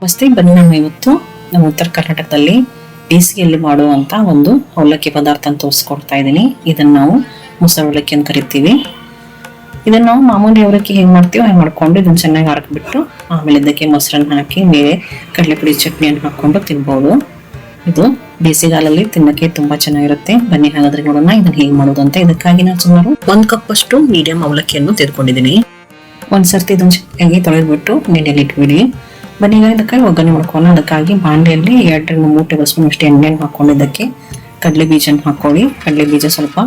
ನಮಸ್ತೆ. ಬನ್ನಿ, ನಾನು ಇವತ್ತು ನಮ್ಮ ಉತ್ತರ ಕರ್ನಾಟಕದಲ್ಲಿ ಬೇಸಿಗೆಯಲ್ಲಿ ಮಾಡುವಂತ ಒಂದು ಅವಲಕ್ಕಿ ಪದಾರ್ಥ ಅಂತ ತೋರಿಸ್ಕೊಡ್ತಾ ಇದ್ದೀನಿ. ಇದನ್ನ ನಾವು ಮೊಸರು ಅವಲಕ್ಕಿ ಅಂತ ಕರಿತೀವಿ. ಇದನ್ನ ನಾವು ಮಾಮೂಲಿ ಅವಲಕ್ಕಿ ಹೆಂಗ್ ಮಾಡ್ತೀವೋ ಹಾಗೆ ಮಾಡ್ಕೊಂಡು ಇದನ್ನ ಚೆನ್ನಾಗಿ ಹಾಕ್ಬಿಟ್ಟು ಆಮೇಲೆ ಇದಕ್ಕೆ ಮೊಸರನ್ನ ಹಾಕಿ ಮೇಲೆ ಕಡಲೆಪುಡಿ ಚಟ್ನಿಯನ್ನು ಹಾಕೊಂಡು ತಿನ್ಬಹುದು. ಇದು ಬೇಸಿಗೆಗಾಲದಲ್ಲಿ ತಿನ್ನಕ್ಕೆ ತುಂಬಾ ಚೆನ್ನಾಗಿರುತ್ತೆ. ಬನ್ನಿ ಹಾಗಾದ್ರೆ ನೋಡೋಣ ಇದನ್ನ ಹೇಗೆ ಮಾಡೋದು ಅಂತ. ಇದಕ್ಕಾಗಿ ನಾನು ಸುಮಾರು 1 ಕಪ್ ಅಷ್ಟು ಮೀಡಿಯಂ ಅವಲಕ್ಕಿಯನ್ನು ತೆಗೆದುಕೊಂಡಿದ್ದೀನಿ. ಒಂದ್ಸರ್ತಿ ಇದನ್ನ ಚೆನ್ನಾಗಿ ತೊಳೆದ್ಬಿಟ್ಟು ನೆನೆಯಲ್ಲಿ ಇಟ್ಬಿಡಿ. ಬನ್ನಿ ಈಗ ಇದಕ್ಕೆ ಒಗ್ಗರಣೆ ಮಾಡ್ಕೊಳ್ಳೋಣ. ಅದಕ್ಕಾಗಿ ಬಾಂಡೆಯಲ್ಲಿ 2-3 ಟೇಬಲ್ ಸ್ಪೂನ್ ಅಷ್ಟು ಎಣ್ಣೆನ ಹಾಕೊಂಡು ಇದಕ್ಕೆ ಕಡಲೆ ಬೀಜನ ಹಾಕೊಳ್ಳಿ. ಕಡಲೆ ಬೀಜ ಸ್ವಲ್ಪ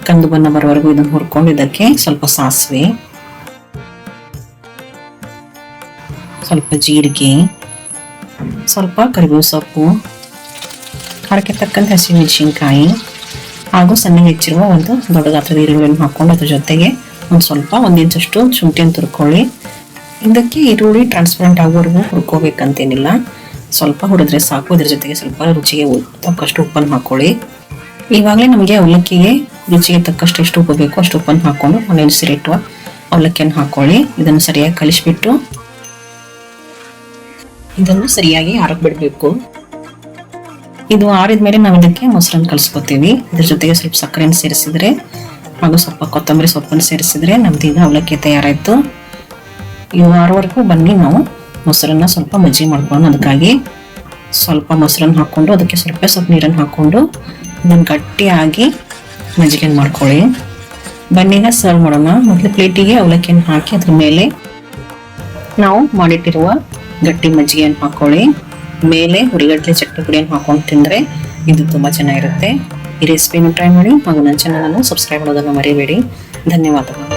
ಕಂದು ಬಣ್ಣ ಬರೋವರೆಗೂ ಇದನ್ನು ಹುರ್ಕೊಂಡು ಇದಕ್ಕೆ ಸ್ವಲ್ಪ ಸಾಸಿವೆ, ಸ್ವಲ್ಪ ಜೀರಿಗೆ, ಸ್ವಲ್ಪ ಕರಿಬೇವು ಸೊಪ್ಪು, ಖಾರಕ್ಕೆ ತಕ್ಕಂತೆ ಹಸಿಮೆಣಸಿನಕಾಯಿ ಹಾಗೂ ಸಣ್ಣ ಹೆಚ್ಚಿರುವ ಒಂದು ದೊಡ್ಡ ಗಾತ್ರದ ಈರುಳ್ಳಿಯನ್ನು ಹಾಕೊಂಡು ಅದ್ರ ಜೊತೆಗೆ ಒಂದು ಇಂಚಷ್ಟು ಶುಂಠಿಯನ್ನು ತುರ್ಕೊಳ್ಳಿ. ಇದಕ್ಕೆ ಈರುಳ್ಳಿ ಟ್ರಾನ್ಸ್ಪರೆಂಟ್ ಆಗೋವರೆಗೂ ಹುರ್ಕೋಬೇಕಂತೇನಿಲ್ಲ, ಸ್ವಲ್ಪ ಹುರಿದ್ರೆ ಸಾಕು. ಇದ್ರ ಜೊತೆಗೆ ಸ್ವಲ್ಪ ರುಚಿಗೆ ತಕ್ಕಷ್ಟು ಉಪ್ಪನ್ನು ಹಾಕೊಳ್ಳಿ. ಇವಾಗಲೇ ನಮಗೆ ಅವಲಕ್ಕಿಗೆ ರುಚಿಗೆ ತಕ್ಕಷ್ಟು ಎಷ್ಟು ಉಪ್ಪು ಬೇಕು ಅಷ್ಟು ಉಪ್ಪನ್ನು ಹಾಕೊಂಡು ನೆನೆಸಿರಿಟ್ಟುವ ಅವಲಕ್ಕಿಯನ್ನು ಹಾಕೊಳ್ಳಿ. ಇದನ್ನು ಸರಿಯಾಗಿ ಕಲಿಸ್ಬಿಟ್ಟು ಇದನ್ನು ಸರಿಯಾಗಿ ಆರಕ್ಕೆ ಬಿಡಬೇಕು. ಇದು ಆರಿದ ಮೇಲೆ ನಾವು ಇದಕ್ಕೆ ಮೊಸರನ್ನು ಕಲಿಸ್ಕೊತೀವಿ. ಇದ್ರ ಜೊತೆಗೆ ಸ್ವಲ್ಪ ಸಕ್ಕರೆಯನ್ನು ಸೇರಿಸಿದ್ರೆ ಹಾಗೂ ಸ್ವಲ್ಪ ಕೊತ್ತಂಬರಿ ಸೊಪ್ಪನ್ನು ಸೇರಿಸಿದ್ರೆ ನಮ್ದೀಗ ಅವಲಕ್ಕಿ ತಯಾರಾಯ್ತು. ಇವು ಆರೋವರೆಗೂ ಬನ್ನಿ ನಾವು ಮೊಸರನ್ನ ಸ್ವಲ್ಪ ಮಜ್ಜಿಗೆ ಮಾಡ್ಕೊಳ್ಳೋಣ. ಅದಕ್ಕಾಗಿ ಸ್ವಲ್ಪ ಮೊಸರನ್ನ ಹಾಕೊಂಡು ಅದಕ್ಕೆ ಸ್ವಲ್ಪ ನೀರನ್ನು ಹಾಕೊಂಡು ಇದನ್ನು ಗಟ್ಟಿಯಾಗಿ ಮಜ್ಜಿಗೆ ಮಾಡ್ಕೊಳ್ಳಿ. ಬನ್ನಿಗ ಸರ್ವ್ ಮಾಡೋಣ. ಮೊದಲು ಪ್ಲೇಟಿಗೆ ಅವಲಕ್ಕಿಯನ್ನು ಹಾಕಿ ಅದ್ರ ಮೇಲೆ ನಾವು ಮಾಡಿಟ್ಟಿರುವ ಗಟ್ಟಿ ಮಜ್ಜಿಗೆಯನ್ನು ಹಾಕೊಳ್ಳಿ. ಮೇಲೆ ಹುರಿಗಡ್ಲೆ ಚಟ್ನಿ ಪುಡಿಯನ್ನು ಹಾಕೊಂಡು ತಿಂದರೆ ಇದು ತುಂಬಾ ಚೆನ್ನಾಗಿರುತ್ತೆ. ಈ ರೆಸಿಪಿಯನ್ನು ಟ್ರೈ ಮಾಡಿ ಹಾಗೂ ನನ್ನ ಚಾನಲ್ ಅನ್ನು ಸಬ್ಸ್ಕ್ರೈಬ್ ಮಾಡೋದನ್ನು ಮರಿಬೇಡಿ. ಧನ್ಯವಾದಗಳು.